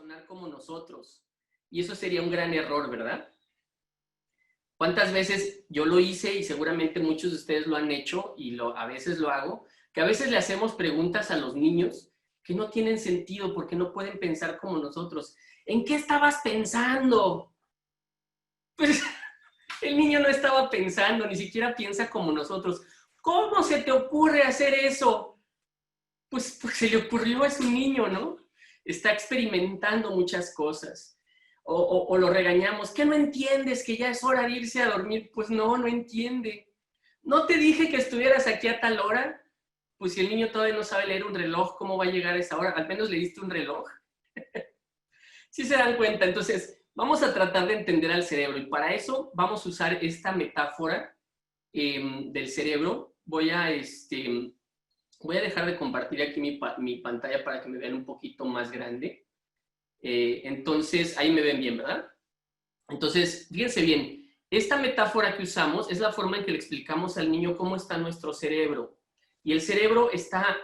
razonar como nosotros. Y eso sería un gran error, ¿verdad? ¿Cuántas veces yo lo hice y seguramente muchos de ustedes lo han hecho y a veces lo hago? Que a veces le hacemos preguntas a los niños que no tienen sentido porque no pueden pensar como nosotros. ¿En qué estabas pensando? Pues el niño no estaba pensando, ni siquiera piensa como nosotros. ¿Cómo se te ocurre hacer eso? Pues se le ocurrió, es un niño, ¿no? Está experimentando muchas cosas. O lo regañamos, ¿qué no entiendes? Que ya es hora de irse a dormir. Pues no, no entiende. ¿No te dije que estuvieras aquí a tal hora? Pues si el niño todavía no sabe leer un reloj, ¿cómo va a llegar a esa hora? Al menos le diste un reloj. Sí se dan cuenta. Entonces, vamos a tratar de entender al cerebro y para eso vamos a usar esta metáfora del cerebro. Voy a dejar de compartir aquí mi pantalla para que me vean un poquito más grande. Entonces, ahí me ven bien, ¿verdad? Entonces, fíjense bien, esta metáfora que usamos es la forma en que le explicamos al niño cómo está nuestro cerebro. Y el cerebro está,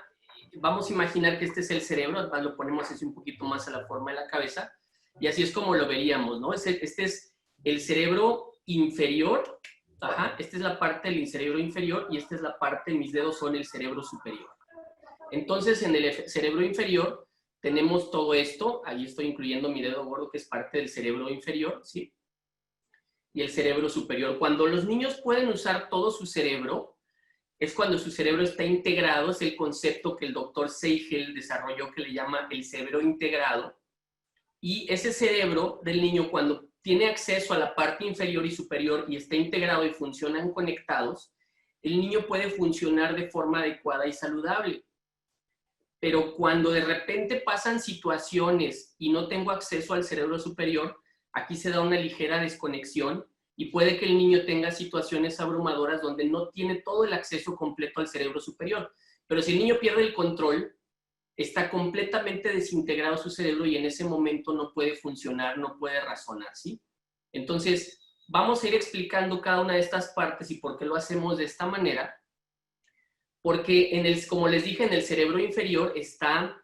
vamos a imaginar que este es el cerebro, además lo ponemos así un poquito más a la forma de la cabeza, y así es como lo veríamos, ¿no? Este es el cerebro inferior, ajá, esta es la parte del cerebro inferior y esta es la parte, mis dedos son el cerebro superior. Entonces, en el cerebro inferior tenemos todo esto, ahí estoy incluyendo mi dedo gordo que es parte del cerebro inferior, ¿sí? Y el cerebro superior. Cuando los niños pueden usar todo su cerebro, es cuando su cerebro está integrado, es el concepto que el doctor Seigel desarrolló que le llama el cerebro integrado. Y ese cerebro del niño, cuando tiene acceso a la parte inferior y superior y está integrado y funcionan conectados, el niño puede funcionar de forma adecuada y saludable. Pero cuando de repente pasan situaciones y no tengo acceso al cerebro superior, aquí se da una ligera desconexión y puede que el niño tenga situaciones abrumadoras donde no tiene todo el acceso completo al cerebro superior. Pero si el niño pierde el control, está completamente desintegrado su cerebro y en ese momento no puede funcionar, no puede razonar, ¿sí? Entonces, vamos a ir explicando cada una de estas partes y por qué lo hacemos de esta manera. Porque, como les dije, en el cerebro inferior está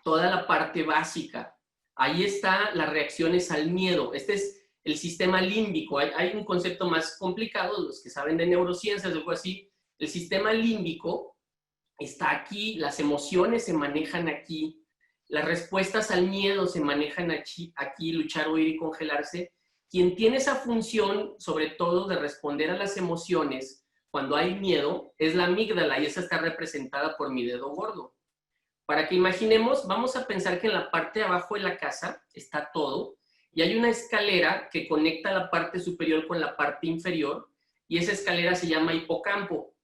toda la parte básica. Ahí están las reacciones al miedo. Este es el sistema límbico. Hay un concepto más complicado, los que saben de neurociencias o algo así. El sistema límbico está aquí, las emociones se manejan aquí, las respuestas al miedo se manejan aquí, luchar, huir y congelarse. Quien tiene esa función, sobre todo, de responder a las emociones cuando hay miedo, es la amígdala y esa está representada por mi dedo gordo. Para que imaginemos, vamos a pensar que en la parte de abajo de la casa está todo y hay una escalera que conecta la parte superior con la parte inferior y esa escalera se llama hipocampo.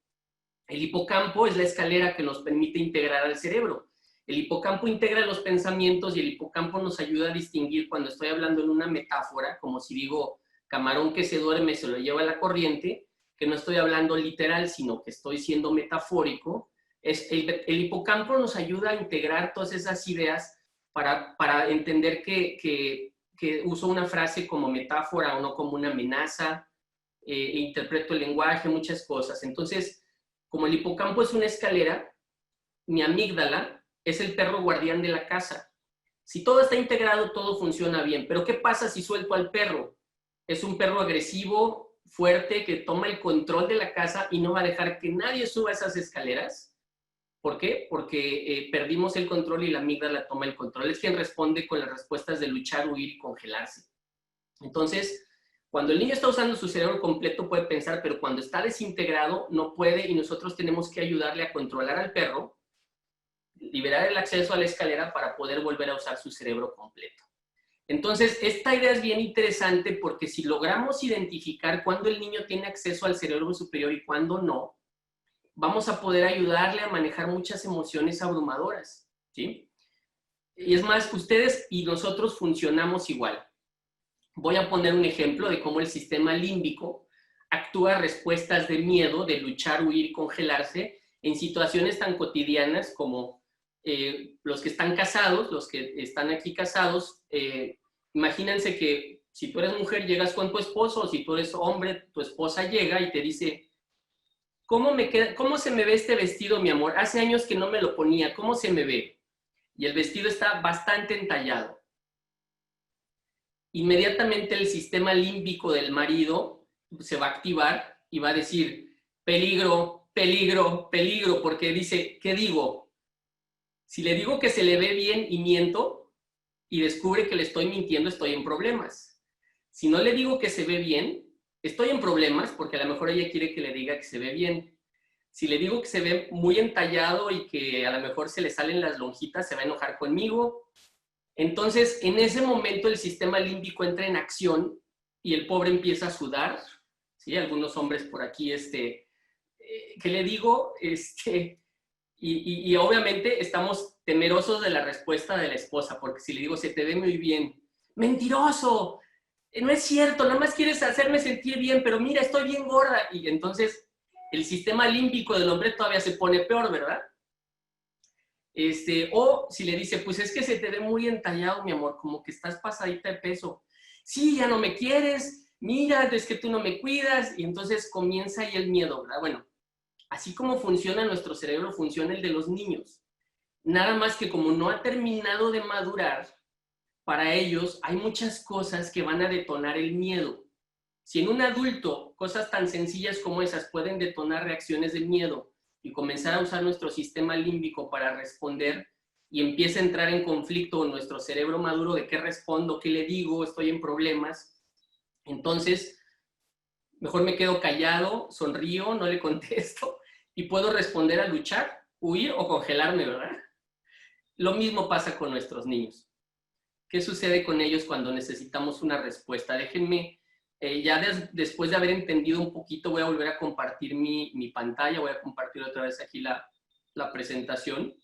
El hipocampo es la escalera que nos permite integrar al cerebro. El hipocampo integra los pensamientos y el hipocampo nos ayuda a distinguir cuando estoy hablando en una metáfora, como si digo, camarón que se duerme se lo lleva la corriente, que no estoy hablando literal, sino que estoy siendo metafórico. El hipocampo nos ayuda a integrar todas esas ideas para entender que uso una frase como metáfora o no como una amenaza, interpreto el lenguaje, muchas cosas. Entonces, como el hipocampo es una escalera, mi amígdala es el perro guardián de la casa. Si todo está integrado, todo funciona bien. Pero ¿qué pasa si suelto al perro? Es un perro agresivo, fuerte, que toma el control de la casa y no va a dejar que nadie suba esas escaleras. ¿Por qué? Porque perdimos el control y la amígdala toma el control. Es quien responde con las respuestas de luchar, huir y congelarse. Entonces, cuando el niño está usando su cerebro completo puede pensar, pero cuando está desintegrado no puede y nosotros tenemos que ayudarle a controlar al perro, liberar el acceso a la escalera para poder volver a usar su cerebro completo. Entonces, esta idea es bien interesante porque si logramos identificar cuándo el niño tiene acceso al cerebro superior y cuándo no, vamos a poder ayudarle a manejar muchas emociones abrumadoras, ¿sí? Y es más, ustedes y nosotros funcionamos igual. Voy a poner un ejemplo de cómo el sistema límbico actúa a respuestas de miedo, de luchar, huir, congelarse, en situaciones tan cotidianas como los que están casados, los que están aquí casados, imagínense que si tú eres mujer llegas con tu esposo, o si tú eres hombre, tu esposa llega y te dice, ¿cómo se me ve este vestido, mi amor? Hace años que no me lo ponía, ¿cómo se me ve? y el vestido está bastante entallado. Inmediatamente el sistema límbico del marido se va a activar y va a decir, peligro, peligro, peligro, porque dice, ¿qué digo? Si le digo que se le ve bien y miento, y descubre que le estoy mintiendo, estoy en problemas. Si no le digo que se ve bien, estoy en problemas porque a lo mejor ella quiere que le diga que se ve bien. Si le digo que se ve muy entallado y que a lo mejor se le salen las lonjitas, se va a enojar conmigo. Entonces, en ese momento el sistema límbico entra en acción y el pobre empieza a sudar. ¿Sí? Algunos hombres por aquí, ¿qué le digo? Y obviamente estamos temerosos de la respuesta de la esposa, porque si le digo, se te ve muy bien, mentiroso, no es cierto, nada más quieres hacerme sentir bien, pero mira, estoy bien gorda. Y entonces el sistema límbico del hombre todavía se pone peor, ¿verdad? O si le dice, pues es que se te ve muy entallado, mi amor, como que estás pasadita de peso. Sí, ya no me quieres, mira, es que tú no me cuidas, y entonces comienza ahí el miedo, ¿verdad? Bueno, así como funciona nuestro cerebro, funciona el de los niños. Nada más que como no ha terminado de madurar, para ellos hay muchas cosas que van a detonar el miedo. Si en un adulto cosas tan sencillas como esas pueden detonar reacciones de miedo y comenzar a usar nuestro sistema límbico para responder y empieza a entrar en conflicto con nuestro cerebro maduro de qué respondo, qué le digo, estoy en problemas, entonces mejor me quedo callado, sonrío, no le contesto y puedo responder a luchar, huir o congelarme, ¿verdad? Lo mismo pasa con nuestros niños. ¿Qué sucede con ellos cuando necesitamos una respuesta? Déjenme, después de haber entendido un poquito, voy a volver a compartir mi pantalla, voy a compartir otra vez aquí la presentación.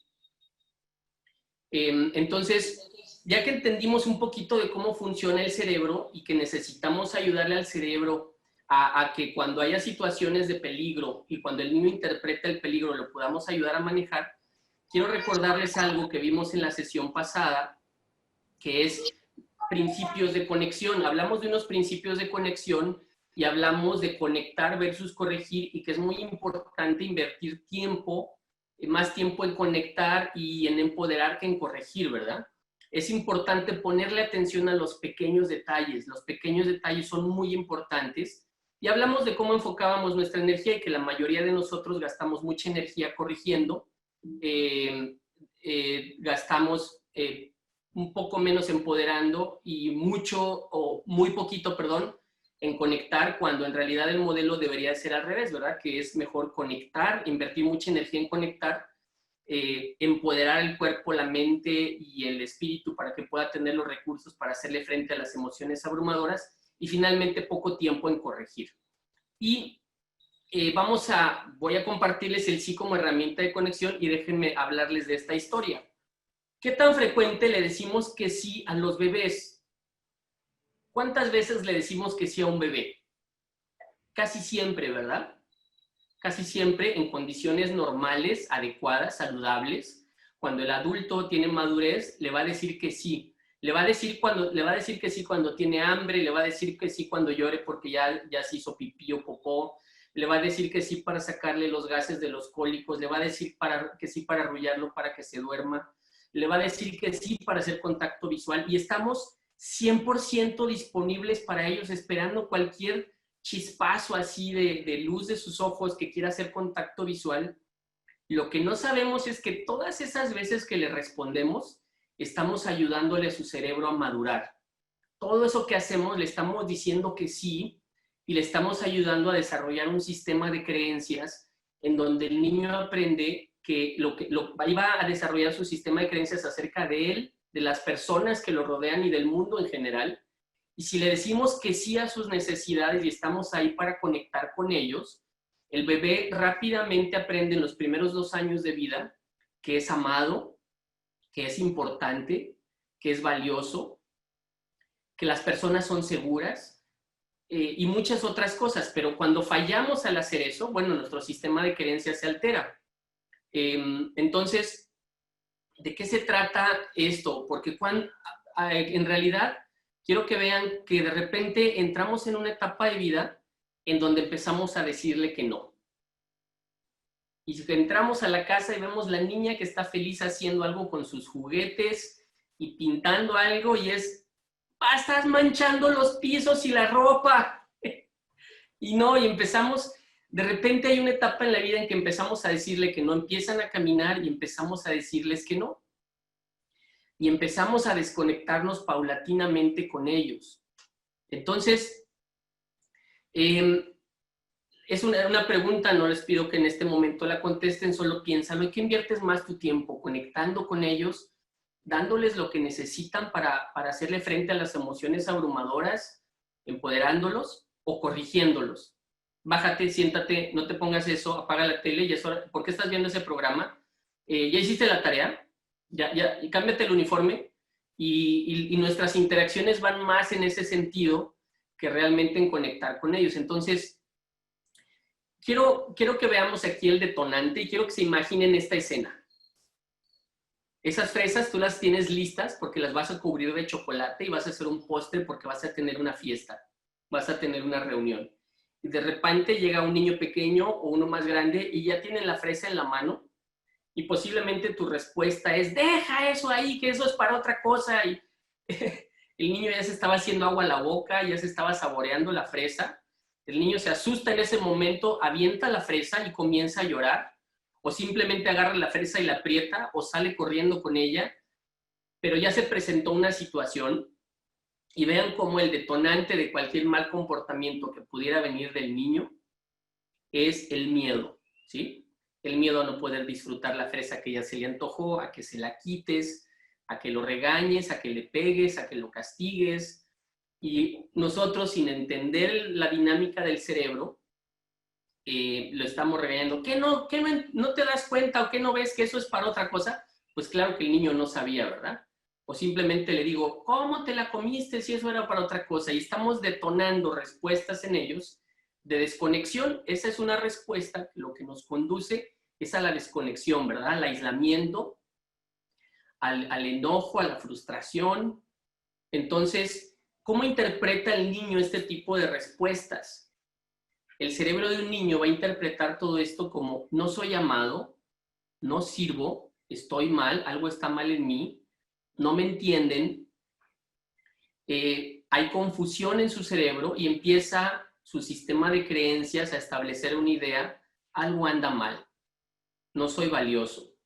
Entonces, ya que entendimos un poquito de cómo funciona el cerebro y que necesitamos ayudarle al cerebro a que cuando haya situaciones de peligro y cuando el niño interpreta el peligro lo podamos ayudar a manejar, quiero recordarles algo que vimos en la sesión pasada, que es principios de conexión. Hablamos de unos principios de conexión y hablamos de conectar versus corregir y que es muy importante invertir tiempo, más tiempo en conectar y en empoderar que en corregir, ¿verdad? Es importante ponerle atención a los pequeños detalles. Los pequeños detalles son muy importantes. Y hablamos de cómo enfocábamos nuestra energía y que la mayoría de nosotros gastamos mucha energía corrigiendo, gastamos un poco menos empoderando y mucho o muy poquito, perdón, en conectar, cuando en realidad el modelo debería ser al revés, ¿verdad? Que es mejor conectar, invertir mucha energía en conectar, empoderar el cuerpo, la mente y el espíritu para que pueda tener los recursos para hacerle frente a las emociones abrumadoras y finalmente poco tiempo en corregir. Y voy a compartirles el sí como herramienta de conexión y déjenme hablarles de esta historia. ¿Qué tan frecuente le decimos que sí a los bebés? ¿Cuántas veces le decimos que sí a un bebé? Casi siempre, ¿verdad? Casi siempre en condiciones normales, adecuadas, saludables. Cuando el adulto tiene madurez, le va a decir que sí. Le va a decir que sí cuando tiene hambre, le va a decir que sí cuando llore porque ya se hizo pipí o popó, le va a decir que sí para sacarle los gases de los cólicos, le va a decir que sí para arrullarlo para que se duerma, le va a decir que sí para hacer contacto visual y estamos 100% disponibles para ellos, esperando cualquier chispazo así de luz de sus ojos que quiera hacer contacto visual. Lo que no sabemos es que todas esas veces que le respondemos, estamos ayudándole a su cerebro a madurar. Todo eso que hacemos le estamos diciendo que sí y le estamos ayudando a desarrollar un sistema de creencias en donde el niño aprende que va a desarrollar su sistema de creencias acerca de él, de las personas que lo rodean y del mundo en general. Y si le decimos que sí a sus necesidades y estamos ahí para conectar con ellos, el bebé rápidamente aprende en los primeros 2 años de vida que es amado, que es importante, que es valioso, que las personas son seguras y muchas otras cosas. Pero cuando fallamos al hacer eso, bueno, nuestro sistema de creencias se altera. Entonces, ¿de qué se trata esto? Porque en realidad quiero que vean que de repente entramos en una etapa de vida en donde empezamos a decirle que no. Y si entramos a la casa y vemos la niña que está feliz haciendo algo con sus juguetes y pintando algo y es, estás manchando los pisos y la ropa. Y no, y empezamos, de repente hay una etapa en la vida en que empezamos a decirle que no, empiezan a caminar y empezamos a decirles que no. Y empezamos a desconectarnos paulatinamente con ellos. Entonces, es una pregunta, no les pido que en este momento la contesten, solo piénsalo. ¿En qué inviertes más tu tiempo? ¿Conectando con ellos? ¿Dándoles lo que necesitan para hacerle frente a las emociones abrumadoras? ¿Empoderándolos? ¿O corrigiéndolos? Bájate, siéntate, no te pongas eso, apaga la tele, y es hora. ¿Por qué estás viendo ese programa? ¿Ya hiciste la tarea? Y cámbiate el uniforme. Y nuestras interacciones van más en ese sentido que realmente en conectar con ellos. Entonces, quiero que veamos aquí el detonante y quiero que se imaginen esta escena. Esas fresas tú las tienes listas porque las vas a cubrir de chocolate y vas a hacer un postre porque vas a tener una fiesta, vas a tener una reunión. Y de repente llega un niño pequeño o uno más grande y ya tienen la fresa en la mano y posiblemente tu respuesta es, deja eso ahí, que eso es para otra cosa. Y el niño ya se estaba haciendo agua a la boca, ya se estaba saboreando la fresa. El niño se asusta en ese momento, avienta la fresa y comienza a llorar, o simplemente agarra la fresa y la aprieta, o sale corriendo con ella, pero ya se presentó una situación, y vean cómo el detonante de cualquier mal comportamiento que pudiera venir del niño es el miedo, ¿sí? El miedo a no poder disfrutar la fresa que ya se le antojó, a que se la quites, a que lo regañes, a que le pegues, a que lo castigues. Y nosotros, sin entender la dinámica del cerebro, lo estamos regañando. ¿Qué no te das cuenta o qué no ves que eso es para otra cosa? Pues claro que el niño no sabía, ¿verdad? O simplemente le digo, ¿cómo te la comiste si eso era para otra cosa? Y estamos detonando respuestas en ellos de desconexión. Esa es una respuesta que lo que nos conduce es a la desconexión, ¿verdad? Al aislamiento, al enojo, a la frustración. Entonces, ¿cómo interpreta el niño este tipo de respuestas? El cerebro de un niño va a interpretar todo esto como no soy amado, no sirvo, estoy mal, algo está mal en mí, no me entienden, hay confusión en su cerebro y empieza su sistema de creencias a establecer una idea, algo anda mal, no soy valioso.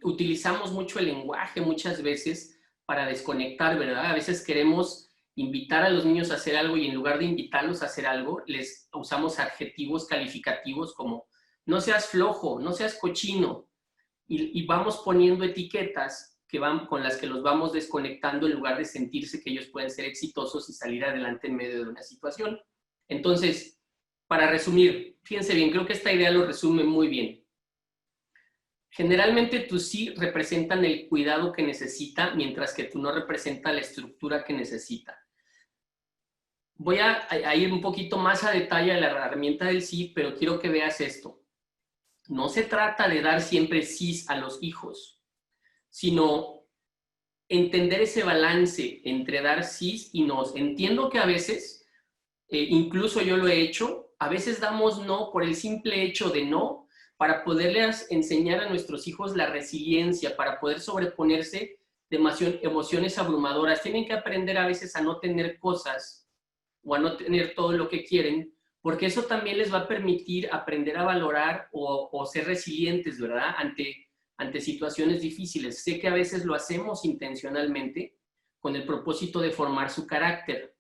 Utilizamos mucho el lenguaje muchas veces para desconectar, ¿verdad? A veces queremos invitar a los niños a hacer algo y en lugar de invitarlos a hacer algo, les usamos adjetivos calificativos como no seas flojo, no seas cochino, y vamos poniendo etiquetas con las que los vamos desconectando en lugar de sentirse que ellos pueden ser exitosos y salir adelante en medio de una situación. Entonces, para resumir, fíjense bien, creo que esta idea lo resume muy bien. Generalmente tus sí representan el cuidado que necesita, mientras que tú no representa la estructura que necesita. Voy a ir un poquito más a detalle a la herramienta del sí, pero quiero que veas esto. No se trata de dar siempre sí a los hijos, sino entender ese balance entre dar sí y no. Entiendo que a veces, incluso yo lo he hecho, a veces damos no por el simple hecho de no, para poderles enseñar a nuestros hijos la resiliencia, para poder sobreponerse de emociones abrumadoras. Tienen que aprender a veces a no tener cosas o a no tener todo lo que quieren, porque eso también les va a permitir aprender a valorar o ser resilientes, ¿verdad? Ante situaciones difíciles. Sé que a veces lo hacemos intencionalmente con el propósito de formar su carácter,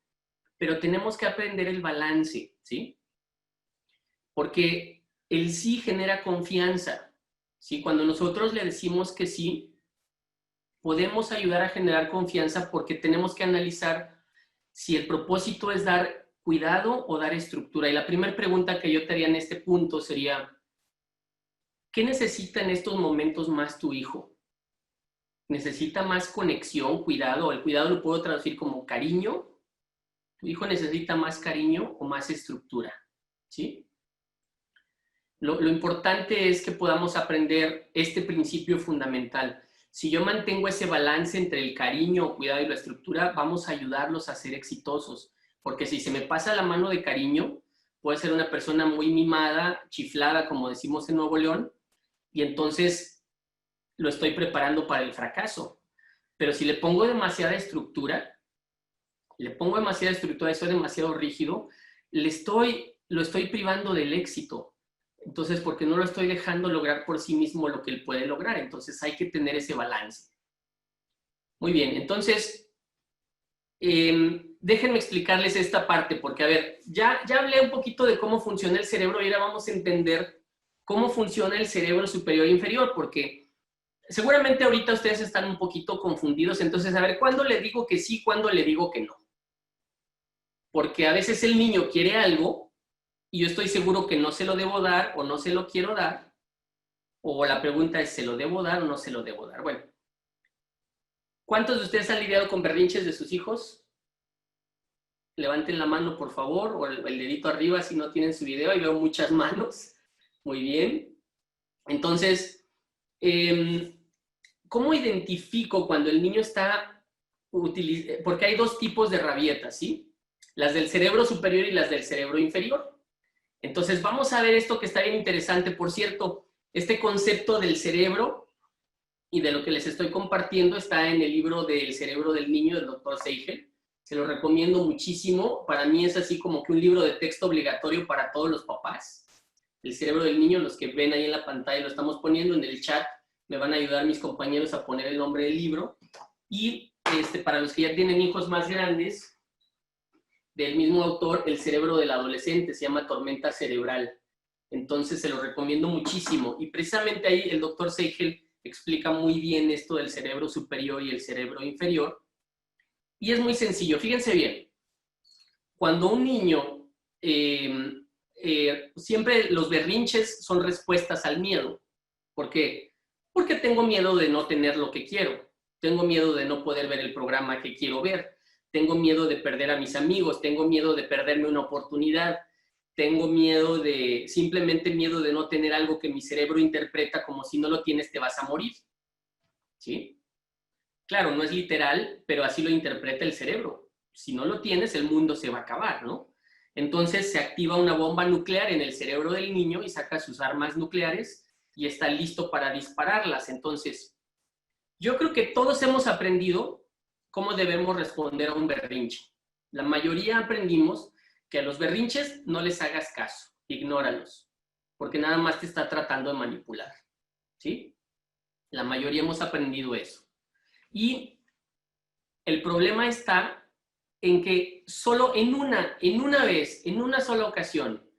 pero tenemos que aprender el balance, ¿sí? Porque el sí genera confianza, ¿sí? Cuando nosotros le decimos que sí, podemos ayudar a generar confianza porque tenemos que analizar si el propósito es dar cuidado o dar estructura. Y la primera pregunta que yo te haría en este punto sería, ¿qué necesita en estos momentos más tu hijo? ¿Necesita más conexión, cuidado? El cuidado lo puedo traducir como cariño. ¿Tu hijo necesita más cariño o más estructura? ¿Sí? Lo importante es que podamos aprender este principio fundamental. Si yo mantengo ese balance entre el cariño, cuidado y la estructura, vamos a ayudarlos a ser exitosos. Porque si se me pasa la mano de cariño, puede ser una persona muy mimada, chiflada, como decimos en Nuevo León, y entonces lo estoy preparando para el fracaso. Pero si le pongo demasiada estructura, eso es demasiado rígido, lo estoy privando del éxito. Entonces, porque no lo estoy dejando lograr por sí mismo lo que él puede lograr. Entonces, hay que tener ese balance. Muy bien, entonces, déjenme explicarles esta parte, porque, a ver, ya hablé un poquito de cómo funciona el cerebro y ahora vamos a entender cómo funciona el cerebro superior e inferior, porque seguramente ahorita ustedes están un poquito confundidos. Entonces, a ver, ¿cuándo le digo que sí, cuándo le digo que no? Porque a veces el niño quiere algo y yo estoy seguro que no se lo debo dar o no se lo quiero dar, o la pregunta es, ¿se lo debo dar o no se lo debo dar? Bueno, ¿cuántos de ustedes han lidiado con berrinches de sus hijos? Levanten la mano, por favor, o el dedito arriba si no tienen su video, y veo muchas manos. Muy bien. Entonces, ¿cómo identifico cuando el niño está utilizando? Porque hay dos tipos de rabietas, ¿sí? Las del cerebro superior y las del cerebro inferior. Entonces, vamos a ver esto que está bien interesante. Por cierto, este concepto del cerebro y de lo que les estoy compartiendo está en el libro del cerebro del niño del Dr. Seigel. Se lo recomiendo muchísimo. Para mí es así como que un libro de texto obligatorio para todos los papás. El cerebro del niño, los que ven ahí en la pantalla, lo estamos poniendo en el chat. Me van a ayudar mis compañeros a poner el nombre del libro. Y para los que ya tienen hijos más grandes, del mismo autor, El cerebro del adolescente, se llama Tormenta cerebral. Entonces se lo recomiendo muchísimo. Y precisamente ahí el doctor Seigel explica muy bien esto del cerebro superior y el cerebro inferior. Y es muy sencillo, fíjense bien. Cuando un niño, siempre los berrinches son respuestas al miedo. ¿Por qué? Porque tengo miedo de no tener lo que quiero. Tengo miedo de no poder ver el programa que quiero ver. Tengo miedo de perder a mis amigos. Tengo miedo de perderme una oportunidad. Tengo miedo simplemente miedo de no tener algo que mi cerebro interpreta como si no lo tienes te vas a morir. ¿Sí? Claro, no es literal, pero así lo interpreta el cerebro. Si no lo tienes, el mundo se va a acabar, ¿no? Entonces se activa una bomba nuclear en el cerebro del niño y saca sus armas nucleares y está listo para dispararlas. Entonces, yo creo que todos hemos aprendido cómo debemos responder a un berrinche. La mayoría aprendimos que a los berrinches no les hagas caso, ignóralos, porque nada más te está tratando de manipular, ¿sí? La mayoría hemos aprendido eso. Y el problema está en que solo en una vez, en una sola ocasión,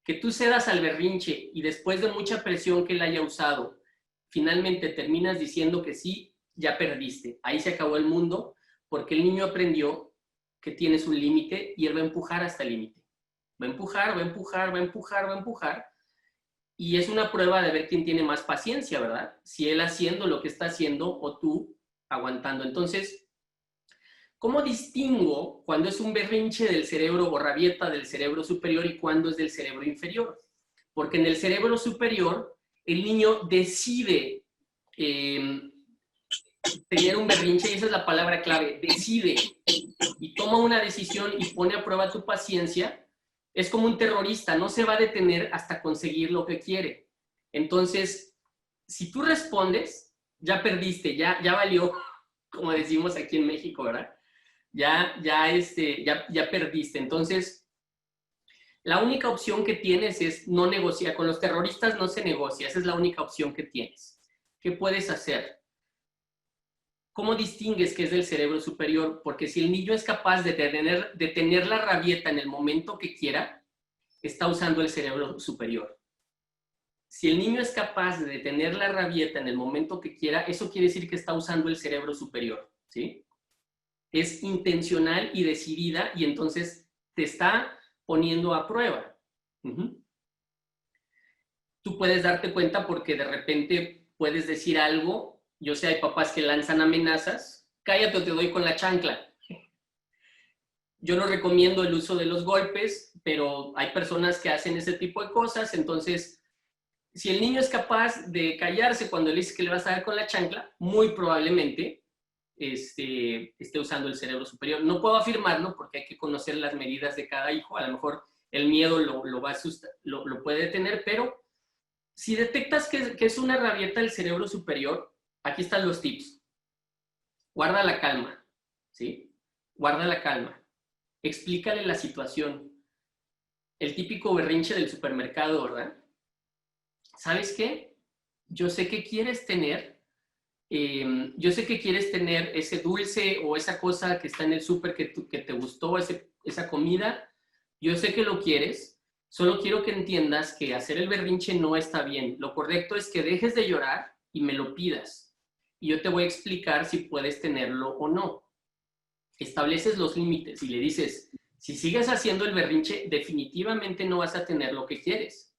que tú cedas al berrinche y después de mucha presión que él haya usado, finalmente terminas diciendo que sí, ya perdiste. Ahí se acabó el mundo, porque el niño aprendió que tienes un límite y él va a empujar hasta el límite. Va a empujar, va a empujar, va a empujar, va a empujar. Y es una prueba de ver quién tiene más paciencia, ¿verdad? Si él haciendo lo que está haciendo o tú aguantando. Entonces, ¿cómo distingo cuando es un berrinche del cerebro o rabieta del cerebro superior y cuándo es del cerebro inferior? Porque en el cerebro superior, el niño decide tener un berrinche, y esa es la palabra clave, decide, y toma una decisión y pone a prueba tu paciencia. Es como un terrorista, no se va a detener hasta conseguir lo que quiere. Entonces, si tú respondes, ya perdiste, ya valió, como decimos aquí en México, ¿verdad? Ya perdiste. Entonces, la única opción que tienes es no negociar. Con los terroristas no se negocia, esa es la única opción que tienes. ¿Qué puedes hacer? ¿Cómo distingues qué es del cerebro superior? Porque si el niño es capaz de tener la rabieta en el momento que quiera, está usando el cerebro superior. Si el niño es capaz de detener la rabieta en el momento que quiera, eso quiere decir que está usando el cerebro superior, ¿sí? Es intencional y decidida y entonces te está poniendo a prueba. Tú puedes darte cuenta porque de repente puedes decir algo. Yo sé, hay papás que lanzan amenazas. Cállate o te doy con la chancla. Yo no recomiendo el uso de los golpes, pero hay personas que hacen ese tipo de cosas. Entonces, si el niño es capaz de callarse cuando le dices que le vas a dar con la chancla, muy probablemente esté usando el cerebro superior. No puedo afirmarlo porque hay que conocer las medidas de cada hijo. A lo mejor el miedo lo puede detener, pero si detectas que es una rabieta del cerebro superior, aquí están los tips. Guarda la calma, ¿sí? Guarda la calma. Explícale la situación. El típico berrinche del supermercado, ¿verdad? ¿Sabes qué? Yo sé que quieres tener, yo sé que quieres tener ese dulce o esa cosa que está en el súper que te gustó, esa comida. Yo sé que lo quieres, solo quiero que entiendas que hacer el berrinche no está bien. Lo correcto es que dejes de llorar y me lo pidas. Y yo te voy a explicar si puedes tenerlo o no. Estableces los límites y le dices, si sigues haciendo el berrinche, definitivamente no vas a tener lo que quieres.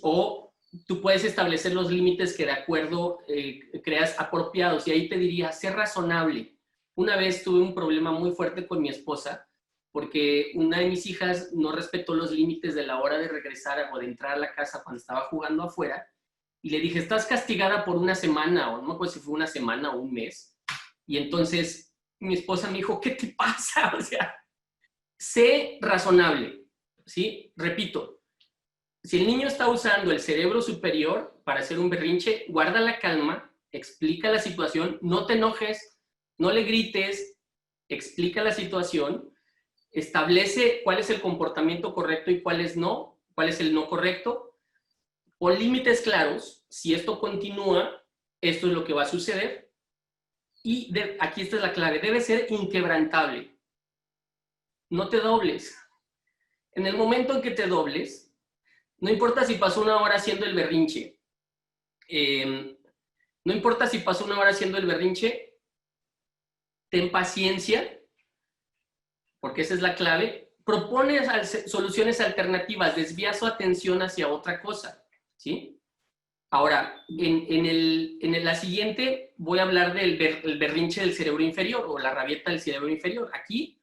O tú puedes establecer los límites que de acuerdo creas apropiados. Y ahí te diría, sé razonable. Una vez tuve un problema muy fuerte con mi esposa porque una de mis hijas no respetó los límites de la hora de regresar o de entrar a la casa cuando estaba jugando afuera. Y le dije, estás castigada por una semana, o no me acuerdo si fue una semana o un mes. Y entonces mi esposa me dijo, ¿qué te pasa? O sea, sé razonable, ¿sí? Repito, si el niño está usando el cerebro superior para hacer un berrinche, guarda la calma, explica la situación, no te enojes, no le grites, explica la situación, establece cuál es el comportamiento correcto y cuál es el no correcto, pon límites claros, si esto continúa, esto es lo que va a suceder, y aquí esta es la clave, debe ser inquebrantable, no te dobles. En el momento en que te dobles, no importa si pasó una hora haciendo el berrinche, no importa si pasó una hora haciendo el berrinche, ten paciencia, porque esa es la clave, propone soluciones alternativas, desvía su atención hacia otra cosa, ¿sí? Ahora, en la siguiente voy a hablar del berrinche del cerebro inferior o la rabieta del cerebro inferior. Aquí,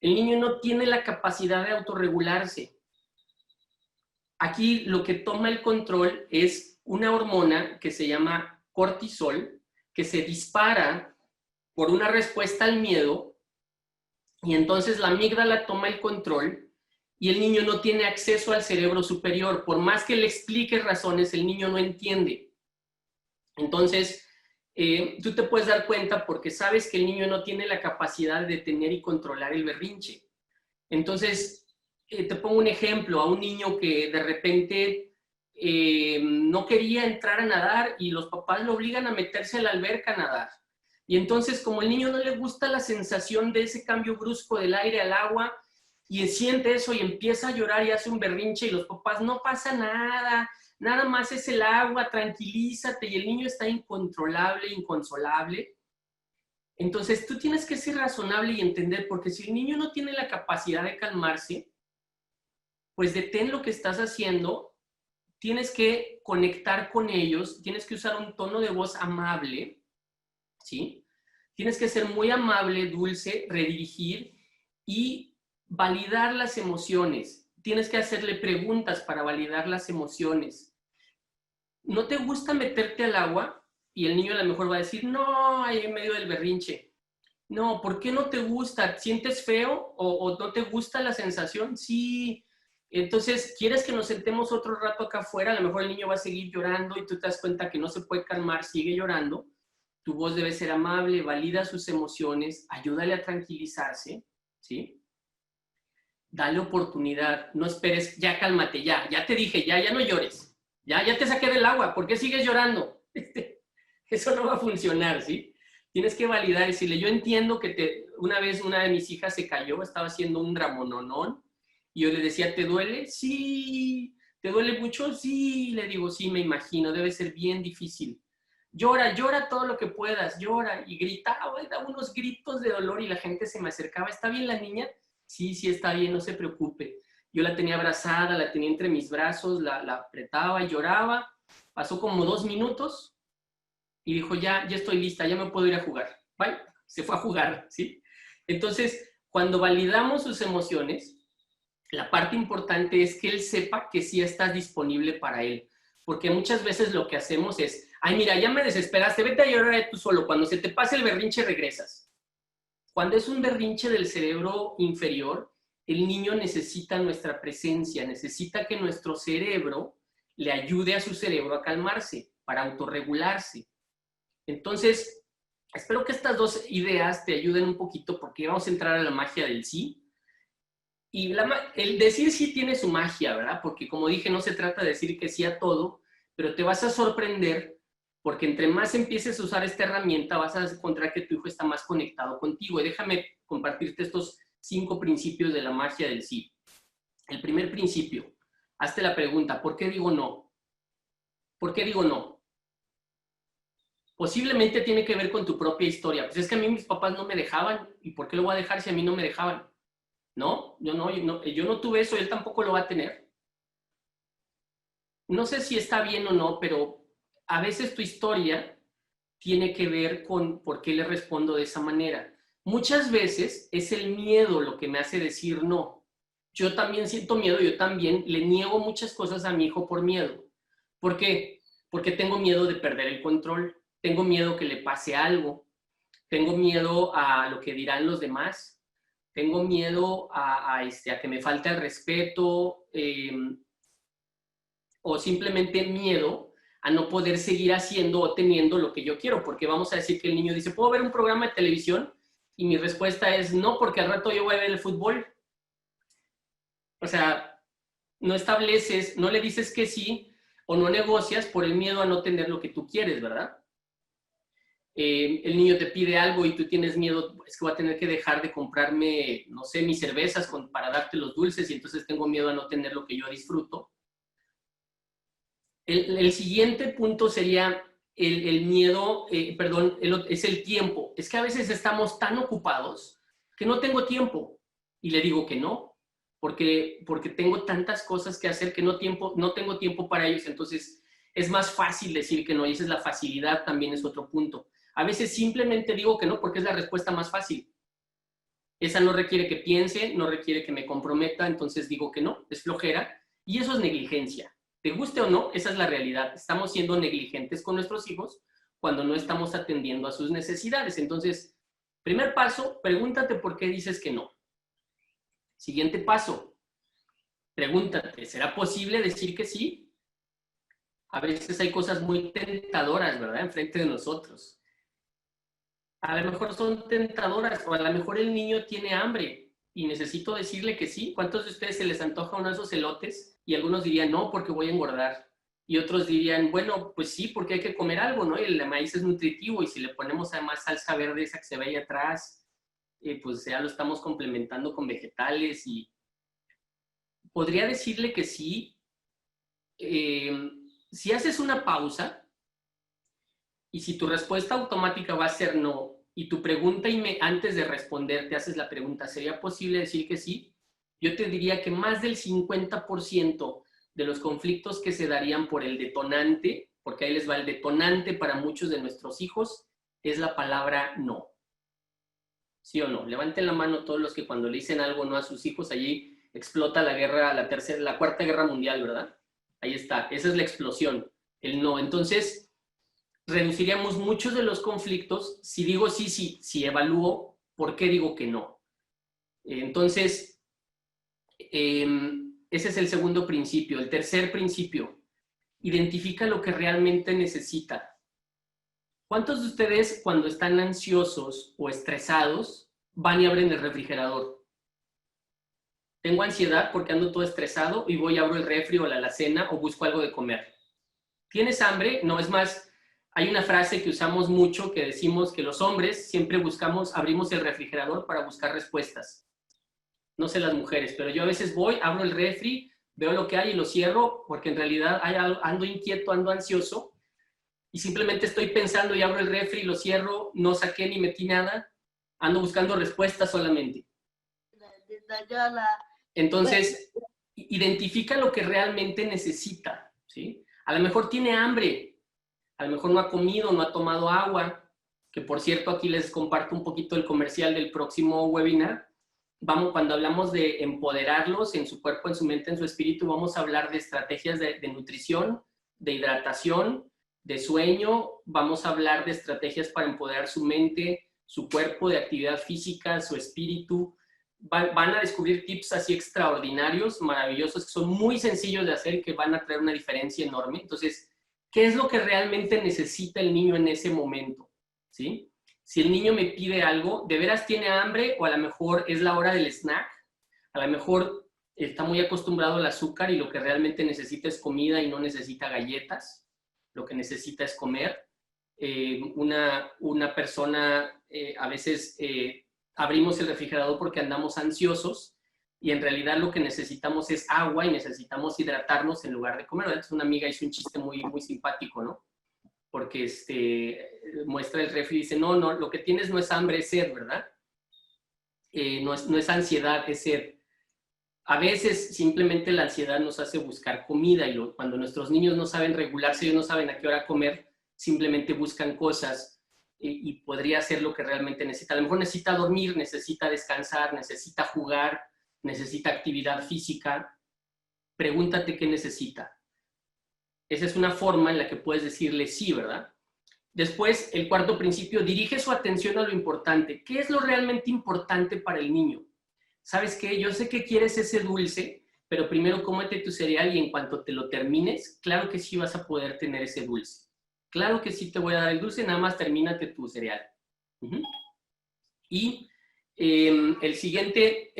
el niño no tiene la capacidad de autorregularse. Aquí lo que toma el control es una hormona que se llama cortisol, que se dispara por una respuesta al miedo, y entonces la amígdala toma el control y el niño no tiene acceso al cerebro superior. Por más que le explique razones, el niño no entiende. Entonces, tú te puedes dar cuenta porque sabes que el niño no tiene la capacidad de detener y controlar el berrinche. Entonces, te pongo un ejemplo, a un niño que de repente no quería entrar a nadar y los papás lo obligan a meterse a la alberca a nadar. Y entonces, como el niño no le gusta la sensación de ese cambio brusco del aire al agua, y siente eso y empieza a llorar y hace un berrinche y los papás, no pasa nada, nada más es el agua, tranquilízate, y el niño está incontrolable, inconsolable. Entonces, tú tienes que ser razonable y entender, porque si el niño no tiene la capacidad de calmarse, pues detén lo que estás haciendo, tienes que conectar con ellos, tienes que usar un tono de voz amable, ¿sí? Tienes que ser muy amable, dulce, redirigir y validar las emociones. Tienes que hacerle preguntas para validar las emociones. ¿No te gusta meterte al agua? Y el niño a lo mejor va a decir, no, ahí en medio del berrinche. No, ¿por qué no te gusta? ¿Sientes feo o no te gusta la sensación? Sí. Entonces, ¿quieres que nos sentemos otro rato acá afuera? A lo mejor el niño va a seguir llorando y tú te das cuenta que no se puede calmar, sigue llorando. Tu voz debe ser amable, valida sus emociones, ayúdale a tranquilizarse, ¿sí? Dale oportunidad, no esperes, ya cálmate, ya te dije, ya no llores, ya te saqué del agua, ¿por qué sigues llorando? Eso no va a funcionar, ¿sí? Tienes que validar y decirle, yo entiendo que una vez una de mis hijas se cayó, estaba haciendo un dramononón, y yo le decía, ¿te duele? Sí. ¿Te duele mucho? Sí. Le digo, sí, me imagino, debe ser bien difícil. Llora todo lo que puedas, llora. Y gritaba, daba unos gritos de dolor y la gente se me acercaba. ¿Está bien la niña? Sí, está bien, no se preocupe. Yo la tenía abrazada, la tenía entre mis brazos, la apretaba y lloraba. Pasó como 2 minutos y dijo, ya estoy lista, ya me puedo ir a jugar. Bye, se fue a jugar, ¿sí? Entonces, cuando validamos sus emociones, la parte importante es que él sepa que sí estás disponible para él. Porque muchas veces lo que hacemos es, ay, mira, ya me desesperaste, vete a llorar tú solo. Cuando se te pase el berrinche, regresas. Cuando es un berrinche del cerebro inferior, el niño necesita nuestra presencia, necesita que nuestro cerebro le ayude a su cerebro a calmarse, para autorregularse. Entonces, espero que estas dos ideas te ayuden un poquito porque vamos a entrar a la magia del sí. Y el decir sí tiene su magia, ¿verdad? Porque como dije, no se trata de decir que sí a todo, pero te vas a sorprender porque entre más empieces a usar esta herramienta vas a encontrar que tu hijo está más conectado contigo. Y déjame compartirte estos 5 principios de la magia del sí. El primer principio, hazte la pregunta, ¿por qué digo no? ¿Por qué digo no? Posiblemente tiene que ver con tu propia historia. Pues es que a mí mis papás no me dejaban, ¿y por qué lo voy a dejar si a mí no me dejaban? No, yo no tuve eso, él tampoco lo va a tener. No sé si está bien o no, pero a veces tu historia tiene que ver con por qué le respondo de esa manera. Muchas veces es el miedo lo que me hace decir no. Yo también siento miedo, yo también le niego muchas cosas a mi hijo por miedo. ¿Por qué? Porque tengo miedo de perder el control, tengo miedo que le pase algo, tengo miedo a lo que dirán los demás, tengo miedo a que me falte el respeto, o simplemente miedo a no poder seguir haciendo o teniendo lo que yo quiero, porque vamos a decir que el niño dice, ¿puedo ver un programa de televisión? Y mi respuesta es no, porque al rato yo voy a ver el fútbol. O sea, no estableces, no le dices que sí o no negocias por el miedo a no tener lo que tú quieres, ¿verdad? El niño te pide algo y tú tienes miedo, es que voy a tener que dejar de comprarme, no sé, mis cervezas para darte los dulces y entonces tengo miedo a no tener lo que yo disfruto. El siguiente punto sería el miedo, perdón, es el tiempo. Es que a veces estamos tan ocupados que no tengo tiempo y le digo que no, porque tengo tantas cosas que hacer que no tengo tiempo para ellos. Entonces es más fácil decir que no y esa es la facilidad, también es otro punto. A veces simplemente digo que no porque es la respuesta más fácil. Esa no requiere que piense, no requiere que me comprometa, entonces digo que no, es flojera y eso es negligencia. Te guste o no, esa es la realidad. Estamos siendo negligentes con nuestros hijos cuando no estamos atendiendo a sus necesidades. Entonces, primer paso, pregúntate por qué dices que no. Siguiente paso, pregúntate, ¿será posible decir que sí? A veces hay cosas muy tentadoras, ¿verdad?, enfrente de nosotros. A lo mejor son tentadoras o a lo mejor el niño tiene hambre y necesito decirle que sí. ¿Cuántos de ustedes se les antoja uno de esos elotes? Y algunos dirían, no, porque voy a engordar. Y otros dirían, bueno, pues sí, porque hay que comer algo, ¿no? Y el maíz es nutritivo y si le ponemos además salsa verde esa que se ve ahí atrás, pues ya lo estamos complementando con vegetales y podría decirle que sí. Si haces una pausa y si tu respuesta automática va a ser no, y tu pregunta antes de responder te haces la pregunta, ¿sería posible decir que sí? Yo te diría que más del 50% de los conflictos que se darían por el detonante, porque ahí les va el detonante para muchos de nuestros hijos, es la palabra no. ¿Sí o no? Levanten la mano todos los que cuando le dicen algo no a sus hijos, allí explota la guerra, la cuarta guerra mundial, ¿verdad? Ahí está, esa es la explosión, el no. Entonces, reduciríamos muchos de los conflictos si digo sí, sí, si evalúo por qué digo que no. Entonces, ese es el segundo principio. El tercer principio, identifica lo que realmente necesita. ¿Cuántos de ustedes cuando están ansiosos o estresados van y abren el refrigerador? Tengo ansiedad porque ando todo estresado y voy y abro el refri o la alacena o busco algo de comer. ¿Tienes hambre? No, es más, hay una frase que usamos mucho que decimos que los hombres siempre abrimos el refrigerador para buscar respuestas. No sé las mujeres, pero yo a veces voy, abro el refri, veo lo que hay y lo cierro porque en realidad ando inquieto, ando ansioso y simplemente estoy pensando y abro el refri, lo cierro, no saqué ni metí nada, ando buscando respuestas solamente. Entonces, identifica lo que realmente necesita, ¿sí? A lo mejor tiene hambre, a lo mejor no ha comido, no ha tomado agua, que por cierto aquí les comparto un poquito el comercial del próximo webinar. Cuando hablamos de empoderarlos en su cuerpo, en su mente, en su espíritu, vamos a hablar de estrategias de nutrición, de hidratación, de sueño, vamos a hablar de estrategias para empoderar su mente, su cuerpo, de actividad física, su espíritu, van a descubrir tips así extraordinarios, maravillosos, que son muy sencillos de hacer y que van a traer una diferencia enorme. Entonces, ¿qué es lo que realmente necesita el niño en ese momento? ¿Sí? Si el niño me pide algo, ¿de veras tiene hambre o a lo mejor es la hora del snack? A lo mejor está muy acostumbrado al azúcar y lo que realmente necesita es comida y no necesita galletas. Lo que necesita es comer. Una persona, a veces abrimos el refrigerador porque andamos ansiosos y en realidad lo que necesitamos es agua y necesitamos hidratarnos en lugar de comer. Entonces una amiga hizo un chiste muy, muy simpático, ¿no? Porque muestra el refri y dice, no, lo que tienes no es hambre, es sed, ¿verdad? No es ansiedad, es sed. A veces simplemente la ansiedad nos hace buscar comida y cuando nuestros niños no saben regularse, ellos no saben a qué hora comer, simplemente buscan cosas y podría ser lo que realmente necesita. A lo mejor necesita dormir, necesita descansar, necesita jugar, necesita actividad física. Pregúntate qué necesita. Esa es una forma en la que puedes decirle sí, ¿verdad? Después, el cuarto principio, dirige su atención a lo importante. ¿Qué es lo realmente importante para el niño? ¿Sabes qué? Yo sé que quieres ese dulce, pero primero cómete tu cereal y en cuanto te lo termines, claro que sí vas a poder tener ese dulce. Claro que sí te voy a dar el dulce, nada más termínate tu cereal. Y el siguiente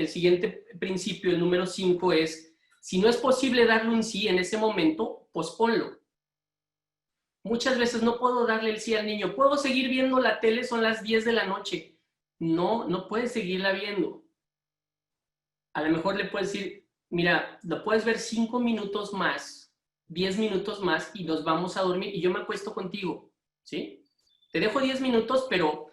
principio, el número 5, es, si no es posible darle un sí en ese momento, posponlo. Muchas veces no puedo darle el sí al niño. ¿Puedo seguir viendo la tele? Son las 10 de la noche. No, no puedes seguirla viendo. A lo mejor le puedes decir, mira, lo puedes ver 5 minutos más, 10 minutos más y nos vamos a dormir y yo me acuesto contigo, ¿sí? Te dejo 10 minutos, pero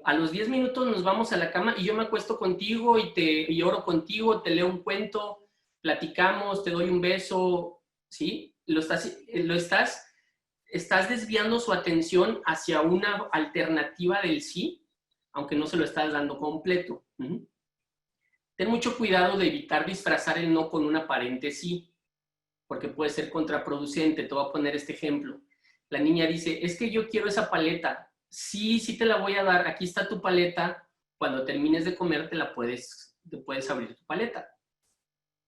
a los 10 minutos nos vamos a la cama y yo me acuesto contigo y oro contigo, te leo un cuento, platicamos, te doy un beso, ¿sí? Estás desviando su atención hacia una alternativa del sí, aunque no se lo estás dando completo. Ten mucho cuidado de evitar disfrazar el no con un aparente sí, porque puede ser contraproducente. Te voy a poner este ejemplo. La niña dice, es que yo quiero esa paleta. Sí, sí te la voy a dar. Aquí está tu paleta. Cuando termines de comer, te puedes abrir tu paleta.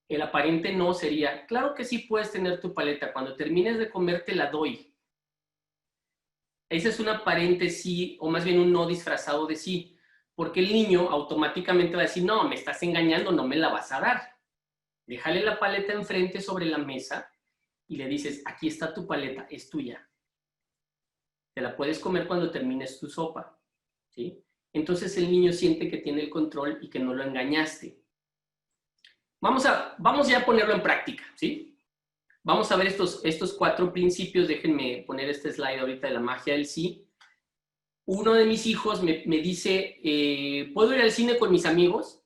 El aparente no sería, claro que sí puedes tener tu paleta. Cuando termines de comer, te la doy. Ese es un aparente sí, o más bien un no disfrazado de sí, porque el niño automáticamente va a decir, no, me estás engañando, no me la vas a dar. Déjale la paleta enfrente sobre la mesa y le dices, aquí está tu paleta, es tuya. Te la puedes comer cuando termines tu sopa, ¿sí? Entonces el niño siente que tiene el control y que no lo engañaste. Vamos ya a ponerlo en práctica, ¿sí? Vamos a ver estos 4 principios. Déjenme poner este slide ahorita de la magia del sí. Uno de mis hijos me dice, ¿puedo ir al cine con mis amigos?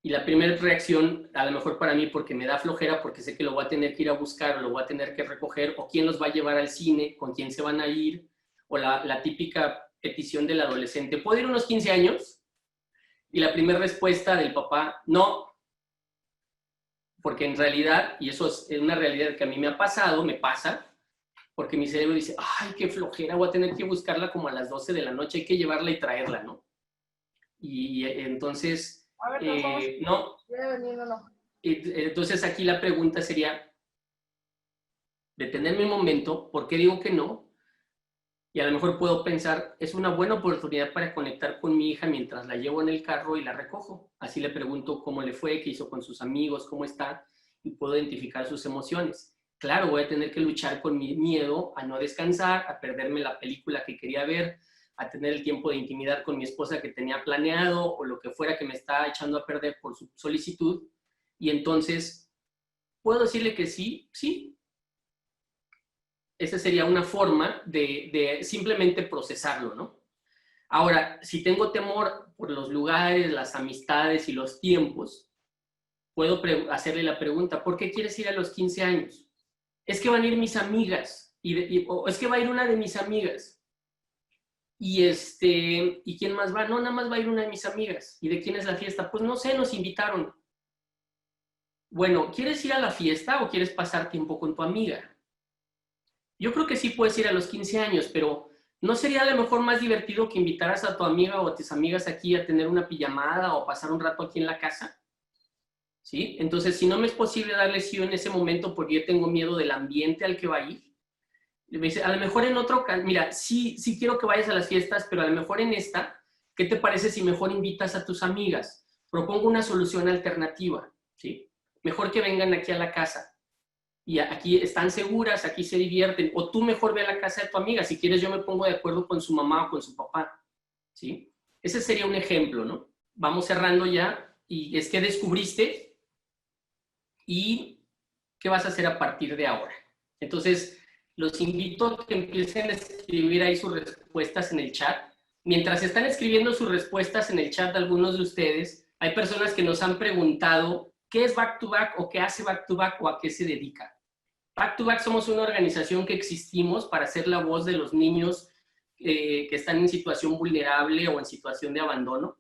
Y la primera reacción, a lo mejor para mí, porque me da flojera, porque sé que lo voy a tener que ir a buscar, o lo voy a tener que recoger, o quién los va a llevar al cine, con quién se van a ir, o la típica petición del adolescente, ¿puedo ir a unos 15 años? Y la primera respuesta del papá, no, porque en realidad, y eso es una realidad que a mí me pasa, porque mi cerebro dice, ay, qué flojera, voy a tener que buscarla como a las 12 de la noche, hay que llevarla y traerla, ¿no? Y entonces, no. Entonces aquí la pregunta sería, detenerme un momento, ¿por qué digo que no? Y a lo mejor puedo pensar, es una buena oportunidad para conectar con mi hija mientras la llevo en el carro y la recojo. Así le pregunto cómo le fue, qué hizo con sus amigos, cómo está, y puedo identificar sus emociones. Claro, voy a tener que luchar con mi miedo a no descansar, a perderme la película que quería ver, a tener el tiempo de intimidad con mi esposa que tenía planeado, o lo que fuera que me está echando a perder por su solicitud. Y entonces, ¿puedo decirle que sí? Sí. Esa sería una forma de simplemente procesarlo, ¿no? Ahora, si tengo temor por los lugares, las amistades y los tiempos, puedo hacerle la pregunta, ¿por qué quieres ir a los 15 años? Es que van a ir mis amigas, o es que va a ir una de mis amigas. ¿Y quién más va? No, nada más va a ir una de mis amigas. ¿Y de quién es la fiesta? Pues no sé, nos invitaron. Bueno, ¿quieres ir a la fiesta o quieres pasar tiempo con tu amiga? Yo creo que sí puedes ir a los 15 años, pero ¿No sería a lo mejor más divertido que invitaras a tu amiga o a tus amigas aquí a tener una pijamada o pasar un rato aquí en la casa? ¿Sí? Entonces, si no me es posible darle sí en ese momento porque yo tengo miedo del ambiente al que va a ir, me dice, a lo mejor en otro, mira, sí, sí quiero que vayas a las fiestas, pero a lo mejor en esta, ¿qué te parece si mejor invitas a tus amigas? Propongo una solución alternativa, ¿sí? Mejor que vengan aquí a la casa. Y aquí están seguras, aquí se divierten, o tú mejor ve a la casa de tu amiga, si quieres yo me pongo de acuerdo con su mamá o con su papá, ¿sí? Ese sería un ejemplo, ¿no? Vamos cerrando ya, y es que descubriste y qué vas a hacer a partir de ahora. Entonces, los invito a que empiecen a escribir ahí sus respuestas en el chat. Mientras están escribiendo sus respuestas en el chat, algunos de ustedes, hay personas que nos han preguntado qué es Back to Back o qué hace Back to Back o a qué se dedica. Back to Back somos una organización que existimos para ser la voz de los niños que están en situación vulnerable o en situación de abandono.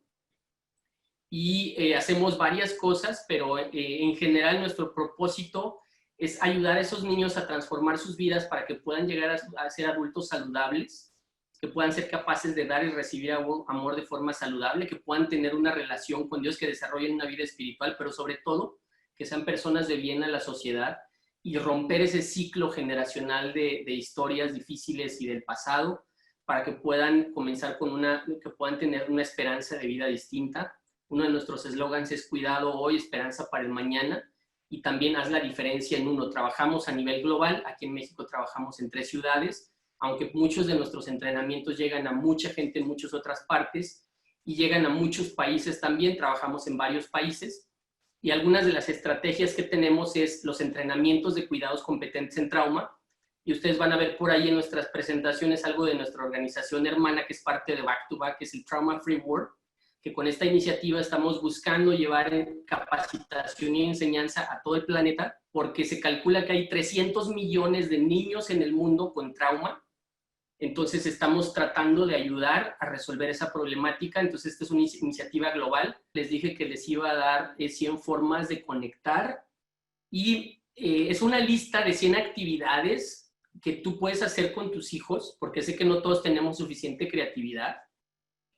Y hacemos varias cosas, pero en general nuestro propósito es ayudar a esos niños a transformar sus vidas para que puedan llegar a ser adultos saludables, que puedan ser capaces de dar y recibir amor de forma saludable, que puedan tener una relación con Dios, que desarrollen una vida espiritual, pero sobre todo que sean personas de bien a la sociedad y romper ese ciclo generacional de historias difíciles y del pasado para que puedan comenzar que puedan tener una esperanza de vida distinta. Uno de nuestros eslogans es cuidado hoy, esperanza para el mañana, y también haz la diferencia en uno. Trabajamos a nivel global, aquí en México trabajamos en 3 ciudades, aunque muchos de nuestros entrenamientos llegan a mucha gente en muchas otras partes y llegan a muchos países también, trabajamos en varios países, y algunas de las estrategias que tenemos es los entrenamientos de cuidados competentes en trauma, y ustedes van a ver por ahí en nuestras presentaciones algo de nuestra organización hermana que es parte de Back to Back, que es el Trauma Free World, que con esta iniciativa estamos buscando llevar capacitación y enseñanza a todo el planeta, porque se calcula que hay 300 millones de niños en el mundo con trauma. Entonces estamos tratando de ayudar a resolver esa problemática. Entonces esta es una iniciativa global. Les dije que les iba a dar 100 formas de conectar y es una lista de 100 actividades que tú puedes hacer con tus hijos, porque sé que no todos tenemos suficiente creatividad.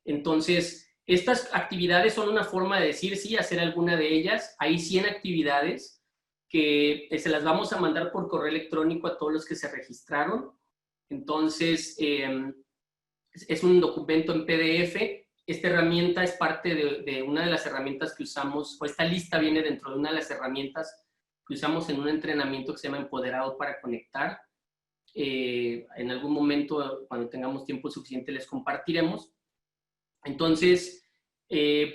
Entonces, estas actividades son una forma de decir sí, hacer alguna de ellas. Hay 100 actividades que se las vamos a mandar por correo electrónico a todos los que se registraron. Entonces, es un documento en PDF. Esta herramienta es parte de una de las herramientas que usamos, o esta lista viene dentro de una de las herramientas que usamos en un entrenamiento que se llama Empoderado para Conectar. En algún momento, cuando tengamos tiempo suficiente, les compartiremos. Entonces,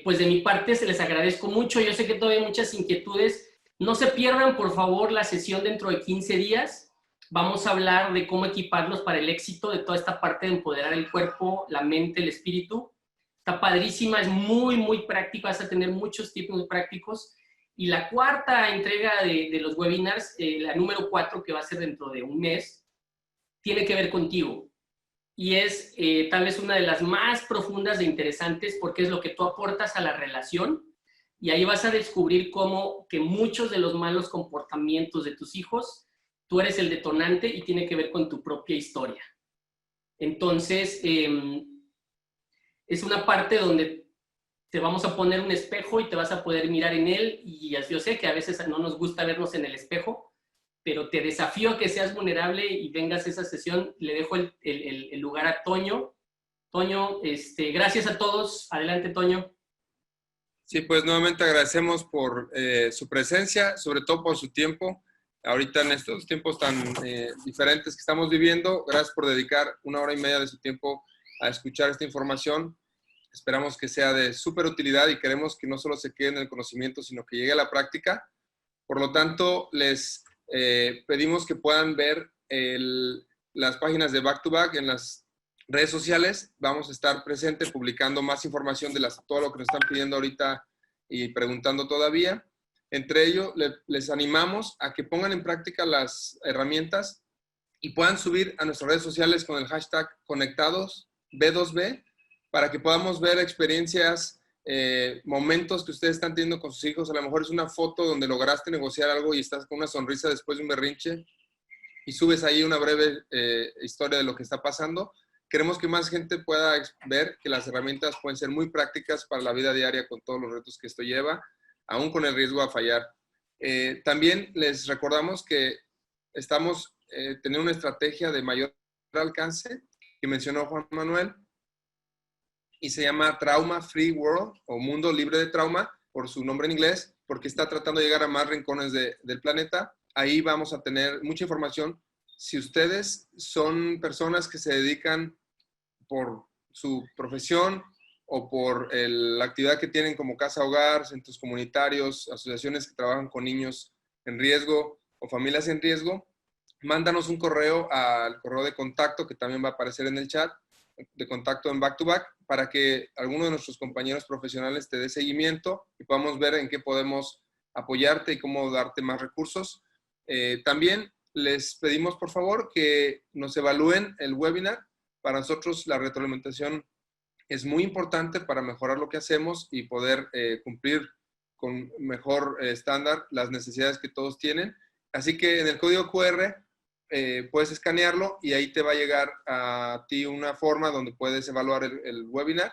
pues de mi parte se les agradezco mucho. Yo sé que todavía hay muchas inquietudes. No se pierdan, por favor, la sesión dentro de 15 días. Vamos a hablar de cómo equiparlos para el éxito de toda esta parte de empoderar el cuerpo, la mente, el espíritu. Está padrísima, es muy, muy práctica. Vas a tener muchos tipos prácticos. Y la cuarta entrega de los webinars, la número 4, que va a ser dentro de un mes, tiene que ver contigo. Y es tal vez una de las más profundas e interesantes porque es lo que tú aportas a la relación y ahí vas a descubrir cómo que muchos de los malos comportamientos de tus hijos, tú eres el detonante y tiene que ver con tu propia historia. Entonces, es una parte donde te vamos a poner un espejo y te vas a poder mirar en él y yo sé que a veces no nos gusta vernos en el espejo, pero te desafío a que seas vulnerable y vengas a esa sesión. Le dejo el lugar a Toño. Toño, gracias a todos. Adelante, Toño. Sí, pues nuevamente agradecemos por su presencia, sobre todo por su tiempo. Ahorita en estos tiempos tan diferentes que estamos viviendo, gracias por dedicar 1 hora y media de su tiempo a escuchar esta información. Esperamos que sea de súper utilidad y queremos que no solo se quede en el conocimiento, sino que llegue a la práctica. Por lo tanto, les pedimos que puedan ver las páginas de Back to Back en las redes sociales. Vamos a estar presentes publicando más información de todo lo que nos están pidiendo ahorita y preguntando todavía. Entre ello, les animamos a que pongan en práctica las herramientas y puedan subir a nuestras redes sociales con el hashtag conectados B2B para que podamos ver experiencias, momentos que ustedes están teniendo con sus hijos. A lo mejor es una foto donde lograste negociar algo y estás con una sonrisa después de un berrinche y subes ahí una breve historia de lo que está pasando. queremos que más gente pueda ver que las herramientas pueden ser muy prácticas para la vida diaria con todos los retos que esto lleva, aún con el riesgo a fallar. También les recordamos que estamos teniendo una estrategia de mayor alcance que mencionó Juan Manuel y se llama Trauma Free World o Mundo Libre de Trauma por su nombre en inglés, porque está tratando de llegar a más rincones del planeta. Ahí vamos a tener mucha información. Si ustedes son personas que se dedican por su profesión o por la actividad que tienen como casa hogar, centros comunitarios, asociaciones que trabajan con niños en riesgo o familias en riesgo, mándanos un correo al correo de contacto que también va a aparecer en el chat, de contacto en Back to Back, para que alguno de nuestros compañeros profesionales te dé seguimiento y podamos ver en qué podemos apoyarte y cómo darte más recursos. También les pedimos, por favor, que nos evalúen el webinar. Para nosotros la retroalimentación es muy importante para mejorar lo que hacemos y poder cumplir con mejor estándar las necesidades que todos tienen. Así que en el código QR puedes escanearlo y ahí te va a llegar a ti una forma donde puedes evaluar el webinar.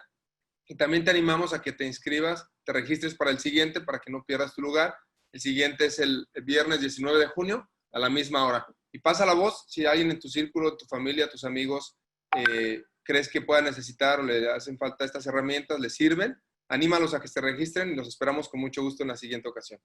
Y también te animamos a que te inscribas, te registres para el siguiente para que no pierdas tu lugar. El siguiente es el viernes 19 de junio a la misma hora. Y pasa la voz si alguien en tu círculo, tu familia, tus amigos crees que pueda necesitar o le hacen falta estas herramientas, les sirven, anímalos a que se registren y los esperamos con mucho gusto en la siguiente ocasión.